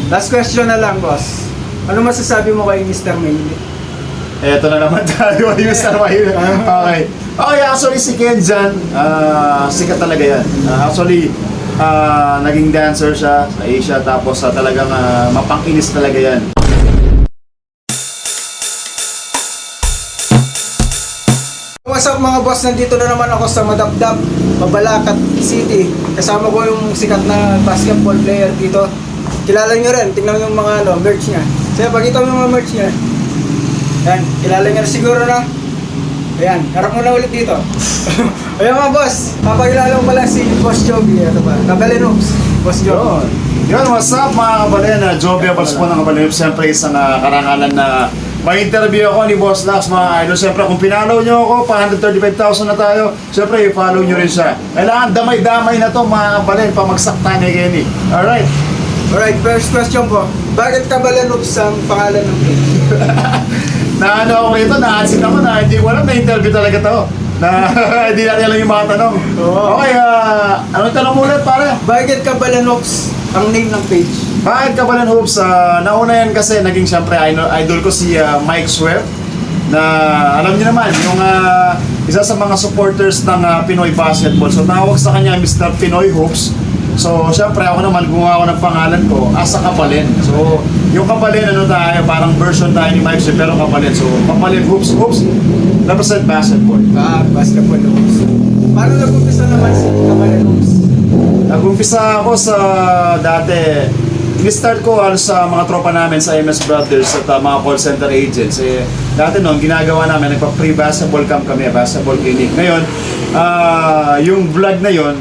Last question na lang, boss. Ano masasabi mo kay Mr. Mayle? Eto na naman tayo, Mr. Mayle. Okay. Okay, actually si Ken dyan, sikat talaga yan. Actually, naging dancer siya sa Asia, tapos talagang mapanginis talaga yan. What's up mga boss? Nandito na naman ako sa Madapdap, Mabalacat City. Kasama ko yung sikat na basketball player dito. Kilala nyo rin, tingnan mo yung mga merch niya. Sige, pakita mo yung mga merch niya. Yan, kilala nyo na siguro na. Ayan, harap mo na ulit dito. Ayan mga boss, papakilala ko pala si Boss Joby. Ito pa, Kabalen Hoops, Boss Joby. Yun, what's up mga kabalen? Joby Abals po ng Kabalen. Siyempre isang karangalan na may interview ako ni Boss Lax, mga idol. Siyempre kung pinalaw nyo ako, pa 135,000 na tayo. Siyempre i-follow nyo rin siya. Kailangan damay-damay na to mga kabalen, pamagsakta ni Kenny. Alright. Alright, first question po. Bakit Kabalen Hoops ang pangalan ng page? Na ano ako rito, na-adsit ako na hindi ko alam, na-interview talaga to. Na hindi natin alam yung mga tanong. Oo. Okay, anong tanong mo ulit pare? Bakit Kabalen Hoops ang name ng page? Bakit Kabalen Hoops? Nauna yan kasi naging siyempre idol ko si Mike Swear. Na alam niyo naman, yung isa sa mga supporters ng Pinoy Basketball. So tawag sa kanya Mr. Pinoy Hoops. So siyempre ako naman gumawa ako ng pangalan ko Asa Kabalen. So yung Kabalen ano tayo, parang version tayo ni Mike Swear pero Kabalen. So Kabalen Hoops, Hoops represent basketball. Basketball Hoops. Paano nag-umpisa naman si Kabalen Hoops? Nag-umpisa ako sa dati. Ini-start ko sa mga tropa namin sa MS Brothers at mga call center agents. Dati noon, ginagawa namin, nagpa-pre-basketball camp kami, basketball clinic. Ngayon, yung vlog na yon,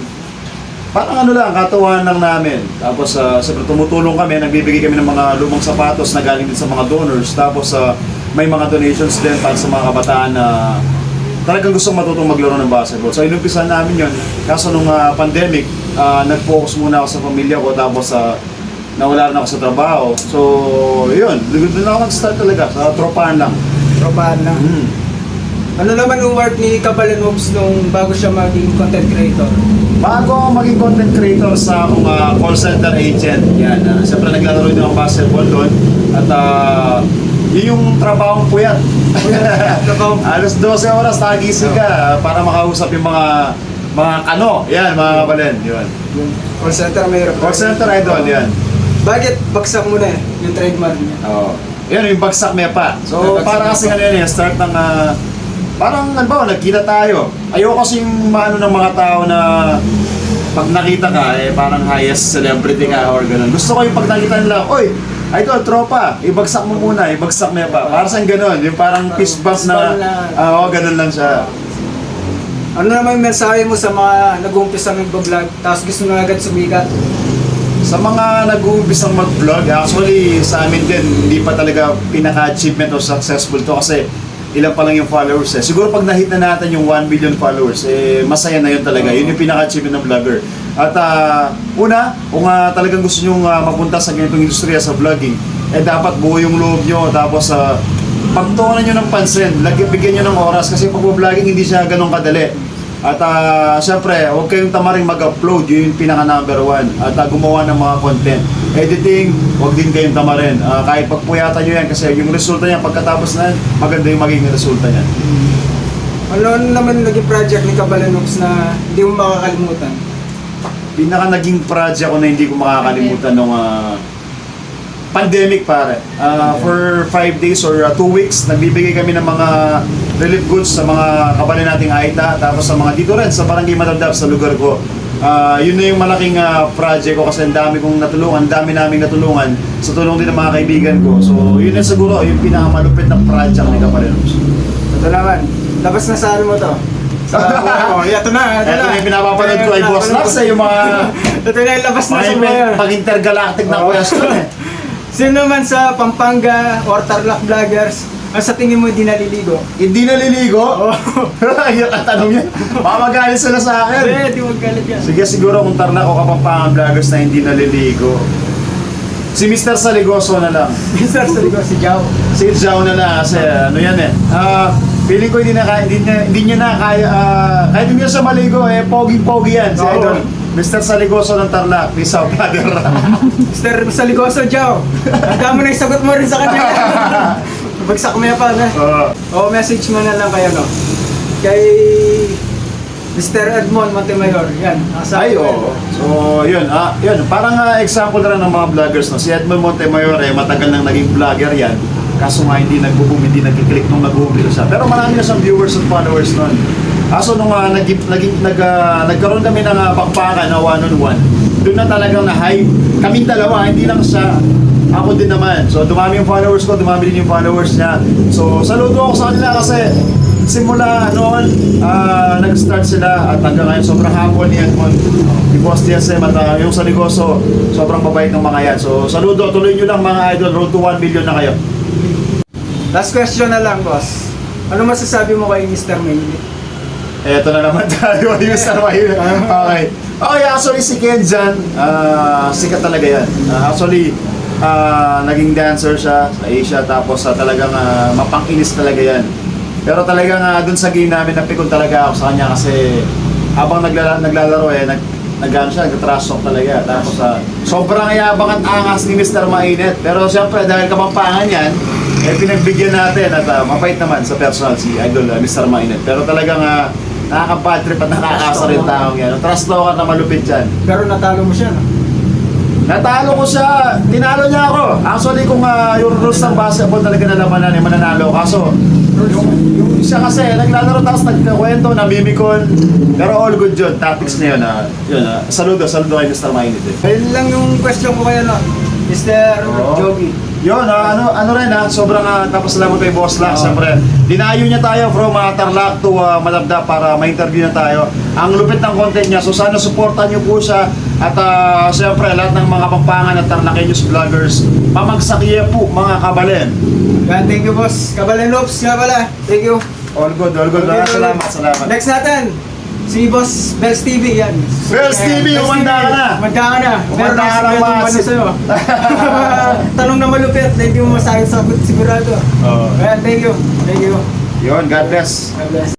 parang ano lang, katuwaan lang namin. Tapos, siyempre tumutulong kami, nagbibigay kami ng mga lumang sapatos na galing din sa mga donors. Tapos, may mga donations din para sa mga kabataan na talagang gustong matutong maglaro ng basketball. So, inumpisan namin yun. Kaso nung pandemic, nag-focus muna ako sa pamilya ko. Tapos, nawala rin ako sa trabaho. So, yun. Doon ako nag-start talaga. Sa tropahan lang. Tropahan lang. Ano naman yung work ni Kabalen Hoops nung bago siya maging content creator? Bago ako maging content creator sa akong call center agent, yan. Siyempre naglalaro din ako basketball doon. At yun yung trabahong puyat. Alas 12 oras, nagising ka para makausap yung mga kano. Yan, mga kabalen. Yun. Call center mayroon. Call center idol, yan. Bakit bagsak mo na yung trademark niya? Oo. Yan yung bagsak may pa. So, para kasi ano yan, start ng parang, ano ba, nagkita tayo. Ayoko kasing maano ng mga tao na pag nakita ka, parang highest celebrity ka or gano'n. Gusto ko yung pag nakita nila, oy, idol, tropa, ibagsak mo muna, ibagsak mo pa. Para saan gano'n, yung parang fist bump na, oo, gano'n lang siya. Ano naman yung mensahe mo sa mga nag-uumpisa mag-vlog, tapos gusto na agad sumikat? Sa mga nag-uumpisang mag-vlog, actually sa amin din, hindi pa talaga pinaka-achievement o successful to kasi ilan pa lang yung followers Siguro pag na-hit na natin yung 1 million followers, masaya na yun talaga. Yun yung pinaka-achievement ng vlogger. At una, kung talagang gusto nyo mapunta sa ganitong industriya sa vlogging, dapat buo yung loob nyo. Tapos pagtuunan nyo ng pansin, bigyan nyo ng oras kasi pag vlogging hindi siya ganun kadali. At syempre, huwag kayong tamaring mag-upload, yun yung pinaka number 1. At gumawa ng mga content. Editing, huwag din kayong tamarin. Kahit pagpuyatan nyo yan kasi yung resulta niya pagkatapos na yan, maganda yung magiging resulta niya. Ano naman naging project ni Kabalen Hoops na hindi mo makakalimutan? Pinaka naging project ko na hindi ko makakalimutan nung pandemic pare. For 5 days or 2 weeks, nagbibigay kami ng mga relief goods sa mga kabalen nating Aita, tapos sa mga dito rin sa Barangay Madapdap sa lugar ko. Yun na yung malaking project ko kasi ang dami kong natulungan, ang dami naming natulungan sa tulong din ng mga kaibigan ko. So yun na siguro yung pinakamalupit na project ni Kabalen Hoops. Ito naman, labas na sa ano mo to? Ito na. Ito na yung pinapapanood ko ay Boss Lax yung mga Ito na yung labas na sa mga. pag-intergalactic na question Sino naman sa Pampanga or Tarlac vloggers ang sa tingin mo hindi naliligo? Hindi naliligo? Oo. Yung tanong yan. Mamagalit sila sa akin. Hindi magkalit yan. Sige, siguro kung Tarlac o Kapampangan vloggers na hindi naliligo. Si Mr. Saligoso na lang. Mr. Saligoso, si Jao. Si Jao na lang kasi ano yan feeling ko hindi niya na kaya, kahit hindi siya maligo, pogi-pogi yan. Si Idol. Mr. Saligoso ng Tarlac, peace out, brother. Mr. Saligoso, Joe. Handa mo na yung sagot mo rin sa kanya. Bagsak mo yan pa na. O, message mo na lang kayo, no? Kay Mr. Edmond Montemayor. Yan, Ay, oo. So, yun. Yun. Parang example na rin ng mga vloggers. No? Si Edmond Montemayor, matagal nang naging vlogger yan. Kaso nga hindi nag-boom, hindi nag-click nung nag-umpilo siya. Pero marami na siyang viewers at followers nun. Kaso nung nagkaroon kami ng bakbakan na one-on-one, doon na talagang na-hype. Kaming dalawa, hindi lang siya. Ako din naman. So, dumami yung followers ko, dumami din yung followers niya. So, saludo ako sa kanila kasi simula noon, nag-start sila at hanggang ngayon sobrang hapon ni Edmond, ni Boss DSM at yung Saligoso, sobrang mabait ng mga yan. So, saludo, tuloy nyo lang mga idol, road to 1 million na kayo. Last question na lang, boss. Ano masasabi mo kay Mr. Maynit? Eto na naman tayo, Mr. Maynit. Okay. Okay, actually si Ken dyan, sikat talaga yan. Actually, naging dancer siya sa Asia, tapos talagang mapang-inis talaga yan. Pero talagang dun sa game namin, napikon talaga ako sa kanya kasi habang naglalaro nag-trash talk talaga. Tapos sobrang yabang at angas ni Mr. Mainit. Pero siyempre dahil kapampangan yan, pinagbigyan natin at mapait naman sa personal si Idol Mr. Mainit. Pero talagang nakaka-bad trip at nakakasa rin taong yan. Trash talk na malupit yan. Pero natalo mo siya, no? Natalo ko siya, tinalo niya ako. Actually kung yung rules ng basketball talaga nalamanan, mananalo. Kaso yung siya kasi naglalaro tapos nagkakwento, namimikon. Pero all good yun, tactics na yun. Saludo kay Mr. Mainit. Ayun lang yung question ko kayo, no? Mr. Jogi. Yun, ano rin sobrang tapos salamat kay Boss Lack, siyempre. Dinayo niya tayo from Tarlac to Madabda para ma-interview na tayo. Ang lupit ng content niya, so sana supportan niyo po siya. At siyempre, lahat ng mga Pampangan at Tarlaceños vloggers, pamagsakiya po mga kabalen. Yan, thank you, boss. Kabalen Lopes nga pala. Thank you. All good. Salamat. Next natin, si Boss Bells TV, yan. Bells TV, umanda ka na. Umanda ka na. Pero Umanda ka na, nasa sa'yo. Tanong na malupit, hindi mo masayang sagot sigurado. Oo. Ayan, thank you. Yun, God bless. God bless.